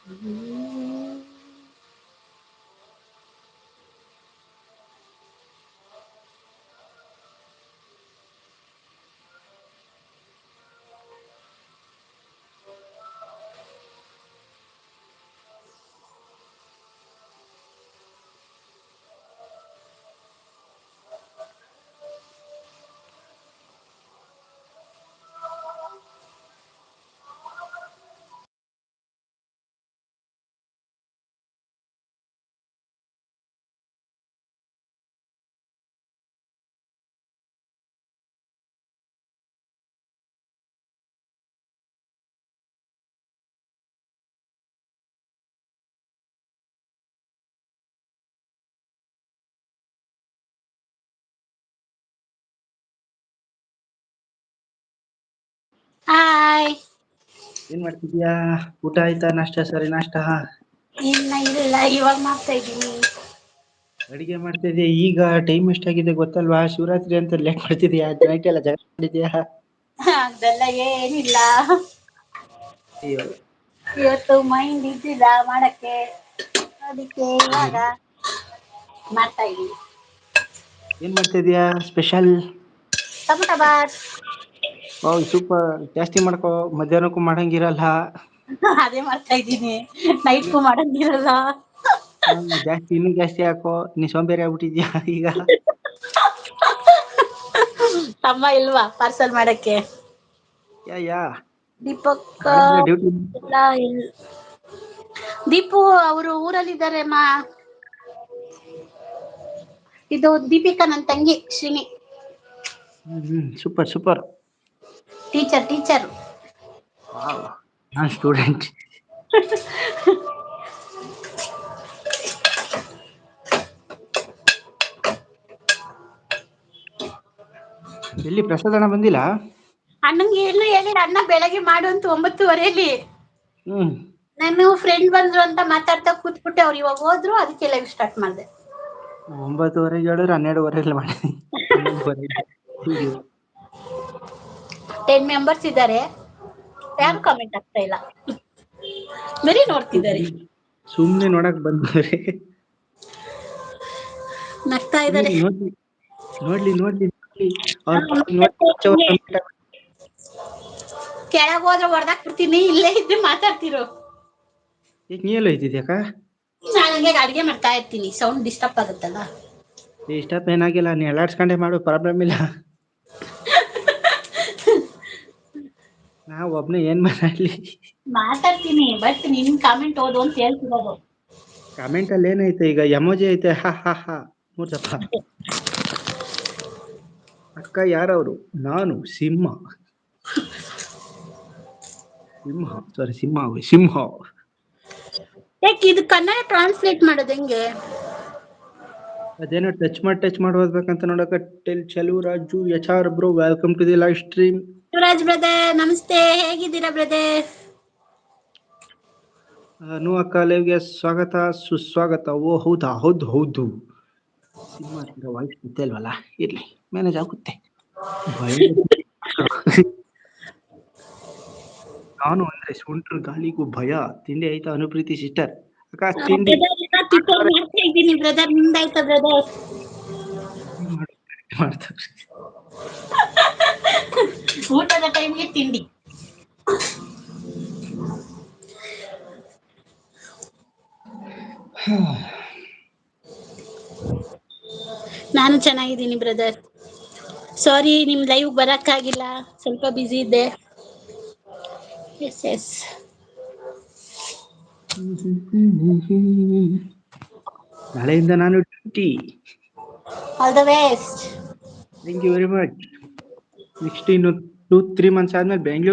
ಹ್ಮ್. Hi. ಏನ್ ಮಾಡ್ತಿದ್ಯಾ? ಊಟ ಆಯ್ತಾ? ನಾಷ್ಟ ಸರಿ ನಾಷ್ಟ? ಇನ್ನ ಇಲ್ಲ, ಇವಾಗ ಮಾಡ್ತಾ ಇದ್ದೀನಿ. ಅಡಿಗೆ ಮಾಡ್ತಾ ಇದೀಯ ಈಗ? ಟೈಮ್ ಎಷ್ಟಾಗಿದೆ ಗೊತ್ತಲ್ವಾ? ಶಿವರಾತ್ರಿ ಅಂತ ಲೇಟ್ ಮಾಡ್ತಿದ್ಯಾ? ನೈಟ್ ಎಲ್ಲ ಜಗಳ ಮಾಡಿದ್ಯಾ? ಅದೆಲ್ಲ ಏನಿಲ್ಲ. ಅಯ್ಯೋ. ಇವತ್ತು ಮೈಂಡ್ ಇದ್ದಿಲ್ಲ ಮಾಡಕ್ಕೆ, ಅದಕ್ಕೆ ಇವಾಗ ಮಾಡ್ತಾ ಇದೀನಿ. ಏನ್ ಮಾಡ್ತಾ ಇದೀಯಾ ಸ್ಪೆಷಲ್? ಟೊಮಟೊ ಬಾತ್. ವಾವ್ ಸೂಪರ್, ಜಾಸ್ತಿ ಮಾಡ್ಕೊ, ಮಧ್ಯಾಹ್ನಕ್ಕೂ ಮಾಡಂಗಿರಲ್ಲ. ಅದೇ ಮಾಡ್ತಾ ಇದ್ದೀನಿ, ನೈಟ್ಗೂ ಮಾಡಂಗಿರಲ್ಲ. ಜಾಸ್ತಿ ಇನ್ನೂ ಜಾಸ್ತಿ ಹಾಕೋ, ನೀ ಸೋಂಬೇರಿ ಆಗ್ಬಿಟ್ಟಿದ್ಯಾ ಈಗ. ತಮ್ಮ ಇಲ್ವಾ ಪಾರ್ಸಲ್ ಮಾಡಕ್ಕೆ? ಯಾ ದೀಪಕ್ಕ ಮಾಡಿದ್ರೆ ಡ್ಯೂಟಿ. ಎಲ್ಲ ದೀಪು ಅವರು ಊರಲ್ಲಿದ್ದಾರೆ ಅಮ್ಮ. ಇದು ದೀಪಿಕಾ ನನ್ ತಂಗಿ Shrini. Super super. Teacher. Wow, ನಾನ್ ಸ್ಟೂಡೆಂಟ್. ಎಲ್ಲಿ ಪ್ರಸಾದ್ ಅಣ್ಣ ಬಂದಿಲ್ಲ? ಅಣ್ಣಂಗೆ ಏನು ಹೇಳಿಲ್ಲ, ಅಣ್ಣ ಬೆಳಗ್ಗೆ ಮಾಡು ಅಂತ 9:30. ಹ್ಮ್. ನಾನು ಫ್ರೆಂಡ್ ಬಂದ್ರು ಅಂತ ಮಾತಾಡ್ತಾ ಕೂತ್ಬಿಟ್ಟೆ, ಅವ್ರು ಇವಾಗ ಹೋದ್ರು, ಅದಕ್ಕೆ ಲೈವ್ ಸ್ಟಾರ್ಟ್ ಮಾಡಿದೆ. 9:30 ಹೇಳಿದ್ರೆ 12:30 ಮಾಡಿ. 11:30. 10 ಮೆಂಬರ್ಸ್ ಇದ್ದಾರೆ, ಯಾರು ಕಾಮೆಂಟ್ ಆಗ್ತಾ ಇಲ್ಲ, ಬರೀ ನೋಡ್ತಿದ್ದಾರೆ. ಸುಮ್ನೆ ನೋಡಕ್ ಬಂದವ್ರೆ. ನಗ್ತಾ ಇದ್ದಾರೆ. ಸುಮ್ನೆ ನೋಡ್ಲಿ ಕೆಳಗ್ ಹೋದ್ರೆ ಹೊರ್ದಾಕ್ ಬಿಡ್ತೀನಿ, ಇಲ್ಲೇ ಇದ್ದು ಮಾತಾಡ್ತಿರು. ಈಗ ನೀ ಎಲ್ಲ ಇದ್ದಿದ್ಯಾಕ? ನಾನು ಹಂಗೆ ಅಡ್ಗೆ ಮಾಡ್ತಾ ಇರ್ತೀನಿ, ಸೌಂಡ್ ಡಿಸ್ಟರ್ಬ್ ಆಗುತ್ತಲ್ಲ. ಇಷ್ಟಪ್ಪ ಏನಾಗಿಲ್ಲ, ನೀ ಎಲ್ಲಾಡ್ಸ್ಕೊಂಡೆ ಮಾಡು, ಪ್ರಾಬ್ಲಮ್ ಇಲ್ಲ. ನಾ ಒಬ್ನೇ ಏನ್ ಮಾತಾಡ್ಲಿ? ಮಾತಾಡ್ತೀನಿ, ಬಟ್ ನಿನ್ ಕಾಮೆಂಟ್ ಓದು ಅಂತ ಹೇಳ್ತಿರೋದು. ಕಮೆಂಟ್ ಅಲ್ಲಿ ಏನೈತೆ ಈಗ? ಎಮೋಜಿ ಐತೆ, ಹಾ ಮೂರ್ಸಪ್ಪ. ಅಕ್ಕ ಯಾರವ್ರು? ನಾನು ಸಿಂಹ. ಸಿಂಹ. ಯಾಕೆ ಇದು ಕನ್ನಡ ಟ್ರಾನ್ಸ್ಲೇಟ್ ಮಾಡೋದು ಹೆಂಗೆ? ಅದೇನೋ ಟಚ್ ಮಾಡಿ ಓದ್ಬೇಕಂತ ನೋಡಕ. ಚಲು Raju HR bro, welcome to the live stream. Shivraj brother ನಮಸ್ತೆ, ಹೇಗಿದ್ದೀರಾ ಬ್ರದರ್? ಅಕ್ಕ ಲೈವ್ಗೆ ಸ್ವಾಗತ ಸುಸ್ವಾಗತ. ಓ ಹೌದಾ? ಹೌದು. ಸಿಂಹ ಹತ್ರ ವಾಯ್ಸ್ ಗೊತ್ತೇ ಅಲ್ವಲ್ಲ, ಇರ್ಲಿ ಮ್ಯಾನೇಜ್ ಆಗುತ್ತೆ. ಭಯ. ನಾನು ಅಂದ್ರೆ ಸುಂಟ್ರ ಗಾಳಿಗೂ ಭಯ. ತಿಂಡಿ ಆಯ್ತಾ ಅನುಪ್ರೀತಿ ಸಿಸ್ಟರ್? ಅಕ್ಕ ತಿಂಡಿ ಮಾಡ್ತಾ ಇದ್ದೀನಿ ಬ್ರದರ್, ನಿಮ್ದಾಯ್ತಾ ಬ್ರದರ್? ಮಾಡ್ತಾರೆ. ಊಟದ ಟೈಮ್ಗೆ ತಿಂಡಿ. ನಾನು ಚೆನ್ನಾಗಿದ್ದೀನಿ ಬ್ರದರ್. ಸಾರಿ ನಿಮ್ ಲೈವ್ ಬರಕ್ಕಾಗಿಲ್ಲ, ಸ್ವಲ್ಪ ಬಿಸಿ ಇದ್ದೆ. ಎಸ್. ನಾಳೆಯಿಂದ ನಾನು duty. All the best. Thank you very much. Next ಇನ್ನು 2-3 ಮಂತ್ಸ್ ಆದ್ಮೇಲೆ ಬೆಂಗಳೂರು